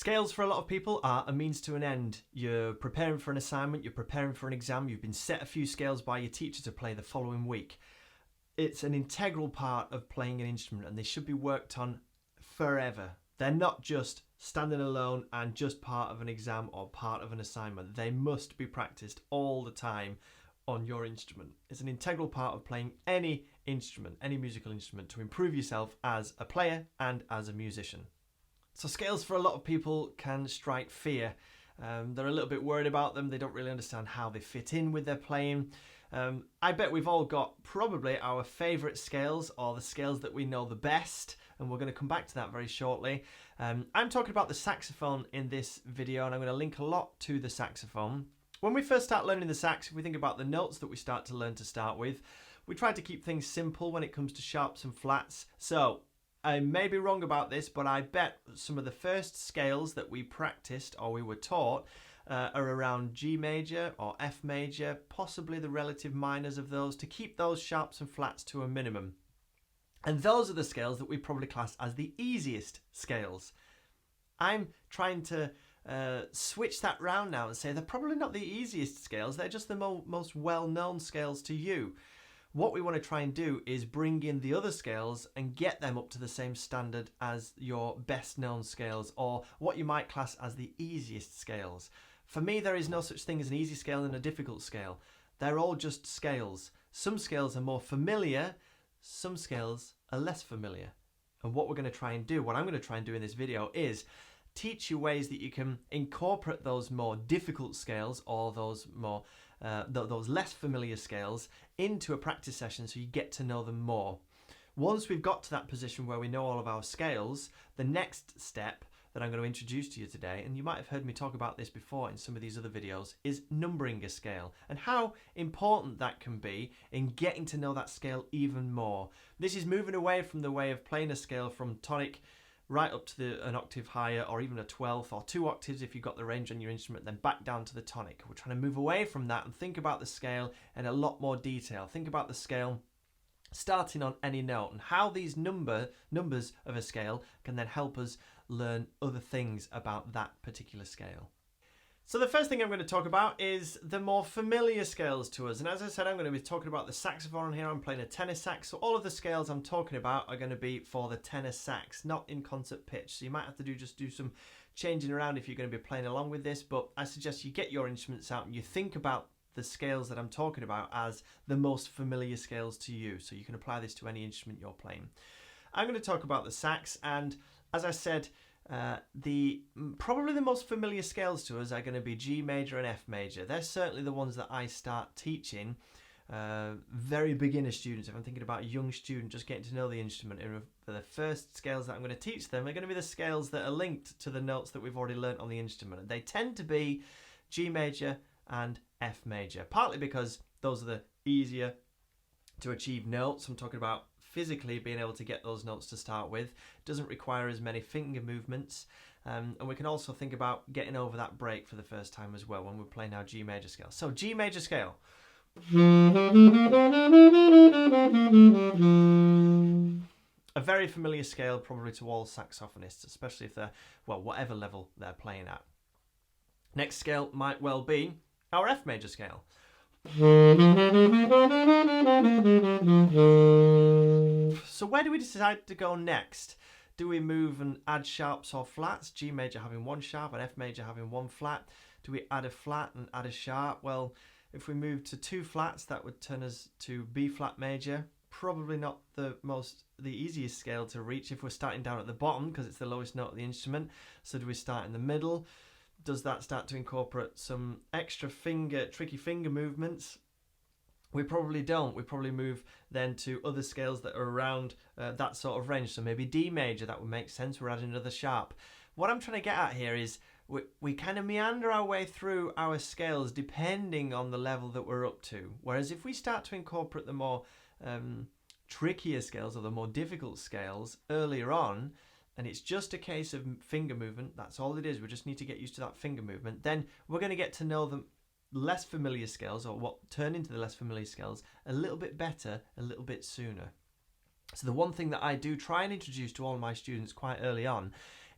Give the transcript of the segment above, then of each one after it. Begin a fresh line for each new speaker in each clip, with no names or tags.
Scales for a lot of people are a means to an end. You're preparing for an assignment, you're preparing for an exam, you've been set a few scales by your teacher to play the following week. It's an integral part of playing an instrument and they should be worked on forever. They're not just standing alone and just part of an exam or part of an assignment. They must be practiced all the time on your instrument. It's an integral part of playing any instrument, any musical instrument, to improve yourself as a player and as a musician. So scales for a lot of people can strike fear. They're a little bit worried about them. They don't really understand how they fit in with their playing. I bet we've all got probably our favourite scales or the scales that we know the best, and we're going to come back to that very shortly. I'm talking about the saxophone in this video, and I'm going to link a lot to the saxophone. When we first start learning the sax, if we think about the notes that we start to learn to start with, we try to keep things simple when it comes to sharps and flats. So I may be wrong about this, but I bet some of the first scales that we practiced or we were taught are around G major or F major, possibly the relative minors of those, to keep those sharps and flats to a minimum. And those are the scales that we probably class as the easiest scales. I'm trying to switch that round now and say they're probably not the easiest scales, they're just the most well-known scales to you. What we want to try and do is bring in the other scales and get them up to the same standard as your best known scales, or what you might class as the easiest scales. For me, there is no such thing as an easy scale and a difficult scale. They're all just scales. Some scales are more familiar, some scales are less familiar. And what we're going to try and do, what I'm going to try and do in this video, is teach you ways that you can incorporate those more difficult scales or those more those less familiar scales into a practice session so you get to know them more. Once we've got to that position where we know all of our scales, the next step that I'm going to introduce to you today, and you might have heard me talk about this before in some of these other videos, is numbering a scale and how important that can be in getting to know that scale even more. This is moving away from the way of playing a scale from tonic right up to an octave higher, or even a 12th or 2 octaves if you've got the range on your instrument, then back down to the tonic. We're trying to move away from that and think about the scale in a lot more detail. Think about the scale starting on any note and how these numbers of a scale can then help us learn other things about that particular scale. So the first thing I'm going to talk about is the more familiar scales to us. And as I said, I'm going to be talking about the saxophone here. I'm playing a tenor sax. So all of the scales I'm talking about are going to be for the tenor sax, not in concert pitch. So you might have to just do some changing around if you're going to be playing along with this. But I suggest you get your instruments out and you think about the scales that I'm talking about as the most familiar scales to you. So you can apply this to any instrument you're playing. I'm going to talk about the sax, and as I said, probably the most familiar scales to us are going to be G major and F major. They're certainly the ones that I start teaching very beginner students. If I'm thinking about a young student just getting to know the instrument, for the first scales that I'm going to teach them are going to be the scales that are linked to the notes that we've already learnt on the instrument. They tend to be G major and F major, partly because those are the easier to achieve notes. I'm talking about physically being able to get those notes to start with. Doesn't require as many finger movements, and we can also think about getting over that break for the first time as well when we're playing our G major scale. So G major scale. A very familiar scale probably to all saxophonists, especially if they're, well, whatever level they're playing at. Next scale might well be our F major scale. So where do we decide to go next? Do we move and add sharps or flats? G major having one sharp and F major having one flat. Do we add a flat and add a sharp? Well, if we move to 2 flats, that would turn us to B flat major. Probably not the easiest scale to reach if we're starting down at the bottom because it's the lowest note of the instrument. So do we start in the middle? Does that start to incorporate some extra tricky finger movements? We probably don't. We probably move then to other scales that are around that sort of range. So maybe D major, that would make sense. We're adding another sharp. What I'm trying to get at here is we kind of meander our way through our scales depending on the level that we're up to. Whereas if we start to incorporate the more trickier scales or the more difficult scales earlier on, and it's just a case of finger movement, that's all it is, we just need to get used to that finger movement, then we're going to get to know the less familiar scales, or what turn into the less familiar scales, a little bit better, a little bit sooner. So the one thing that I do try and introduce to all my students quite early on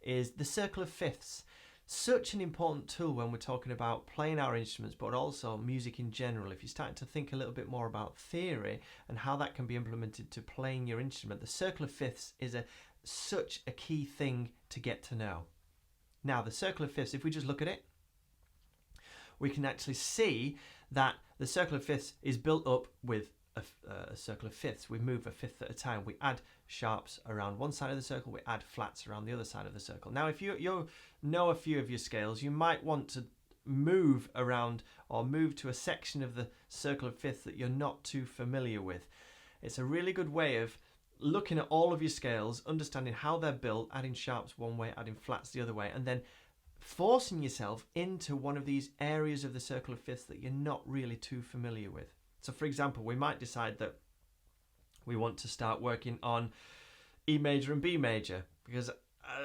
is the circle of fifths. such an important tool when we're talking about playing our instruments, but also music in general. If you're starting to think a little bit more about theory and how that can be implemented to playing your instrument, the circle of fifths is such a key thing to get to know. Now, the circle of fifths, if we just look at it, we can actually see that the circle of fifths is built up with a circle of fifths. We move a fifth at a time. We add sharps around one side of the circle, we add flats around the other side of the circle. Now, if you know a few of your scales, you might want to move around or move to a section of the circle of fifths that you're not too familiar with. It's a really good way of looking at all of your scales, understanding how they're built, adding sharps one way, adding flats the other way, and then forcing yourself into one of these areas of the circle of fifths that you're not really too familiar with. So for example, we might decide that we want to start working on E major and B major, because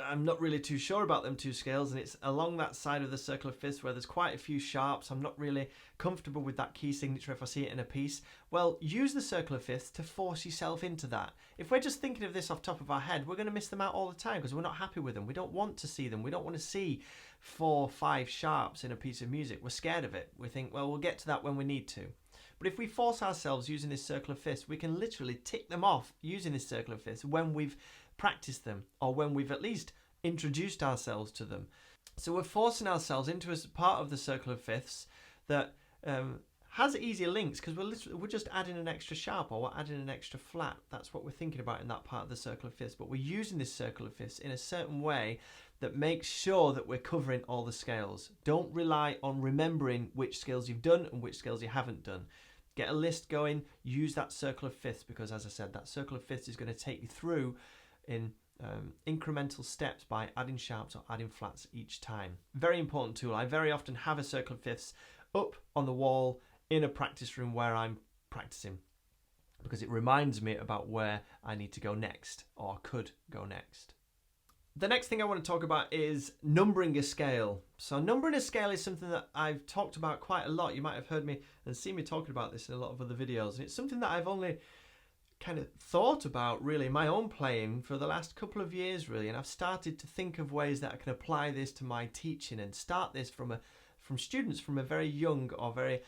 I'm not really too sure about them two scales, and it's along that side of the circle of fifths where there's quite a few sharps. I'm not really comfortable with that key signature if I see it in a piece. Well, use the circle of fifths to force yourself into that. If we're just thinking of this off top of our head, we're going to miss them out all the time because we're not happy with them. We don't want to see them. We don't want to see 4 or 5 sharps in a piece of music. We're scared of it. We think, well, we'll get to that when we need to. But if we force ourselves using this circle of fifths, we can literally tick them off using this circle of fifths when we've practiced them, or when we've at least introduced ourselves to them. So we're forcing ourselves into a part of the circle of fifths that has easier links, because we're just adding an extra sharp or we're adding an extra flat. That's what we're thinking about in that part of the circle of fifths. But we're using this circle of fifths in a certain way that makes sure that we're covering all the scales. Don't rely on remembering which scales you've done and which scales you haven't done. Get a list going, use that circle of fifths, because as I said, that circle of fifths is going to take you through in incremental steps by adding sharps or adding flats each time. Very important tool. I very often have a circle of fifths up on the wall in a practice room where I'm practicing, because it reminds me about where I need to go next or could go next. The next thing I want to talk about is numbering a scale. So numbering a scale is something that I've talked about quite a lot. You might have heard me and seen me talking about this in a lot of other videos. And it's something that I've only kind of thought about really in my own playing for the last couple of years really. And I've started to think of ways that I can apply this to my teaching and start this from students from a very young or very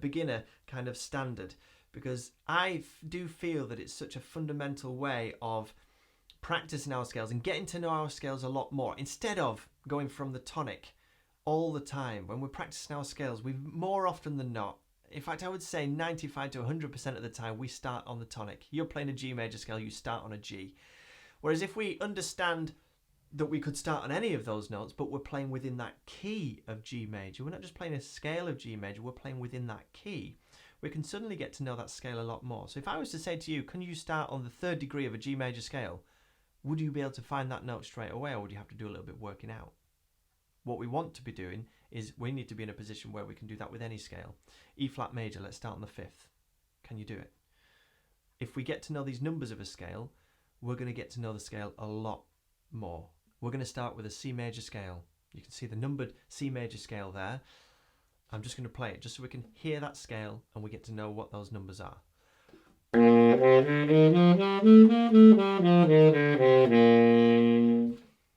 beginner kind of standard. Because I do feel that it's such a fundamental way of practicing our scales and getting to know our scales a lot more, instead of going from the tonic all the time. When we're practicing our scales, we more often than not, in fact I would say 95 to 100% of the time, we start on the tonic. You're playing a G major scale, you start on a G. Whereas if we understand that we could start on any of those notes, but we're playing within that key of G major, we're not just playing a scale of G major, we're playing within that key, we can suddenly get to know that scale a lot more. So if I was to say to you, can you start on the 3rd degree of a G major scale? Would you be able to find that note straight away, or would you have to do a little bit working out? What we want to be doing is we need to be in a position where we can do that with any scale. E flat major, let's start on the 5th. Can you do it? If we get to know these numbers of a scale, we're going to get to know the scale a lot more. We're going to start with a C major scale. You can see the numbered C major scale there. I'm just going to play it just so we can hear that scale and we get to know what those numbers are.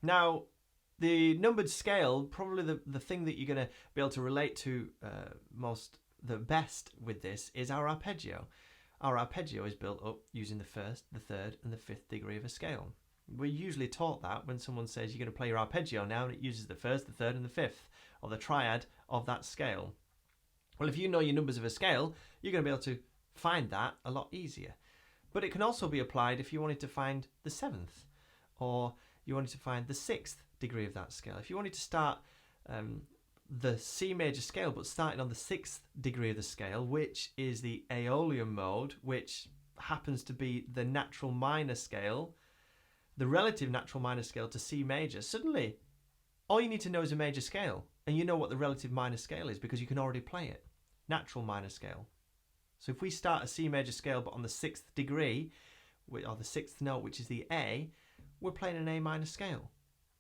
Now, the numbered scale, probably the thing that you're going to be able to relate to the best with this is our arpeggio. Our arpeggio is built up using the 1st, the 3rd and the 5th degree of a scale. We're usually taught that when someone says you're going to play your arpeggio now, and it uses the 1st, the 3rd and the 5th, or the triad of that scale. Well, if you know your numbers of a scale, you're going to be able to find that a lot easier. But it can also be applied if you wanted to find the 7th, or you wanted to find the 6th degree of that scale. If you wanted to start the C major scale, but starting on the 6th degree of the scale, which is the Aeolian mode, which happens to be the natural minor scale, the relative natural minor scale to C major, suddenly all you need to know is a major scale, and you know what the relative minor scale is because you can already play it. Natural minor scale. So if we start a C major scale but on the 6th degree, or the 6th note, which is the A, we're playing an A minor scale.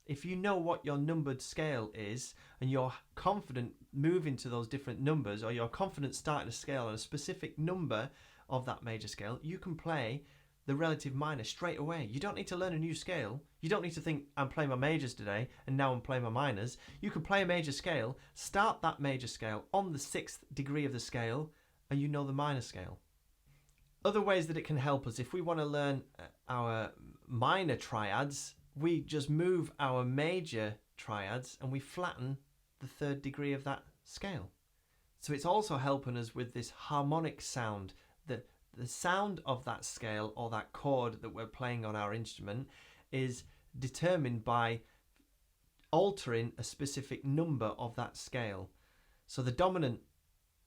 If you know what your numbered scale is and you're confident moving to those different numbers, or you're confident starting a scale on a specific number of that major scale, you can play the relative minor straight away. You don't need to learn a new scale. You don't need to think, I'm playing my majors today and now I'm playing my minors. You can play a major scale, start that major scale on the 6th degree of the scale, and you know the minor scale. Other ways that it can help us, if we want to learn our minor triads, we just move our major triads and we flatten the 3rd degree of that scale. So it's also helping us with this harmonic sound. The sound of that scale or that chord that we're playing on our instrument is determined by altering a specific number of that scale. So the dominant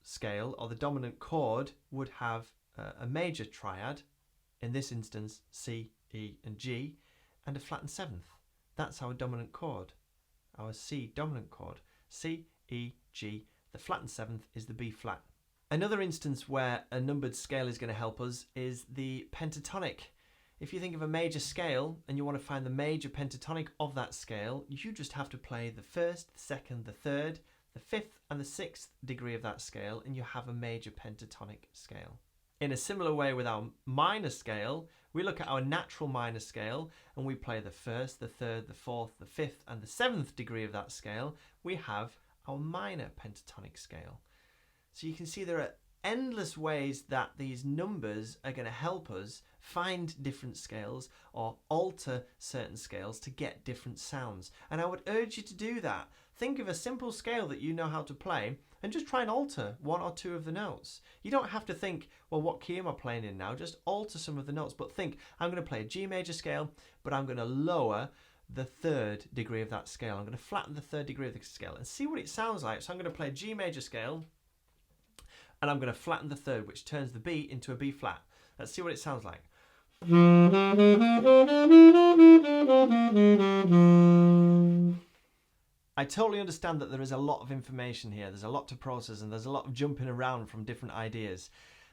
scale or the dominant chord would have a major triad, in this instance C, E and G, and a flattened 7th. That's our dominant chord, our C dominant chord. C, E, G. The flattened 7th is the B flat. Another instance where a numbered scale is going to help us is the pentatonic. If you think of a major scale and you want to find the major pentatonic of that scale, you just have to play the 1st, the 2nd, the 3rd, the 5th and the 6th degree of that scale, and you have a major pentatonic scale. In a similar way with our minor scale, we look at our natural minor scale and we play the 1st, the 3rd, the 4th, the 5th and the 7th degree of that scale. We have our minor pentatonic scale. So you can see there are endless ways that these numbers are going to help us find different scales or alter certain scales to get different sounds. And I would urge you to do that. Think of a simple scale that you know how to play and just try and alter 1 or 2 of the notes. You don't have to think, well, what key am I playing in now? Just alter some of the notes, but think, I'm going to play a G major scale, but I'm going to lower the 3rd degree of that scale. I'm going to flatten the 3rd degree of the scale and see what it sounds like. So I'm going to play a G major scale and I'm going to flatten the 3rd, which turns the B into a B flat. Let's see what it sounds like. I totally understand that there is a lot of information here. There's a lot to process and there's a lot of jumping around from different ideas.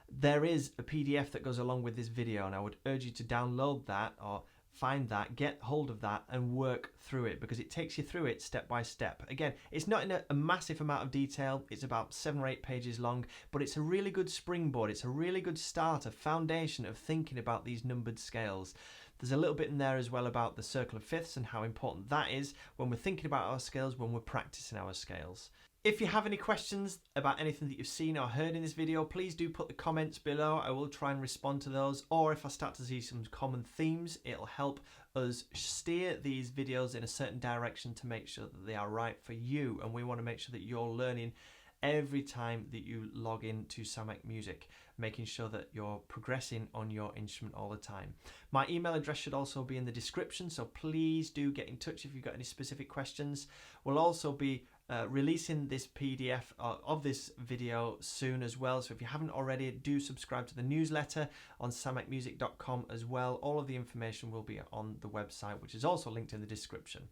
There is a PDF that goes along with this video and I would urge you to download that or find that, get hold of that and work through it, because it takes you through it step by step. Again, it's not in a massive amount of detail. It's about 7 or 8 pages long, but it's a really good springboard. It's a really good start, a foundation of thinking about these numbered scales. There's a little bit in there as well about the circle of fifths and how important that is when we're thinking about our scales, when we're practicing our scales. If you have any questions about anything that you've seen or heard in this video, please do put the comments below. I will try and respond to those. Or if I start to see some common themes, it'll help us steer these videos in a certain direction to make sure that they are right for you. And we want to make sure that you're learning every time that you log in to Samek Music, making sure that you're progressing on your instrument all the time. My email address should also be in the description, so please do get in touch if you've got any specific questions. We'll also be releasing this PDF of this video soon as well, so if you haven't already, do subscribe to the newsletter on samekmusic.com as well. All of the information will be on the website, which is also linked in the description.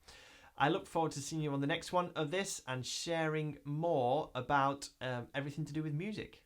I look forward to seeing you on the next one of this and sharing more about everything to do with music.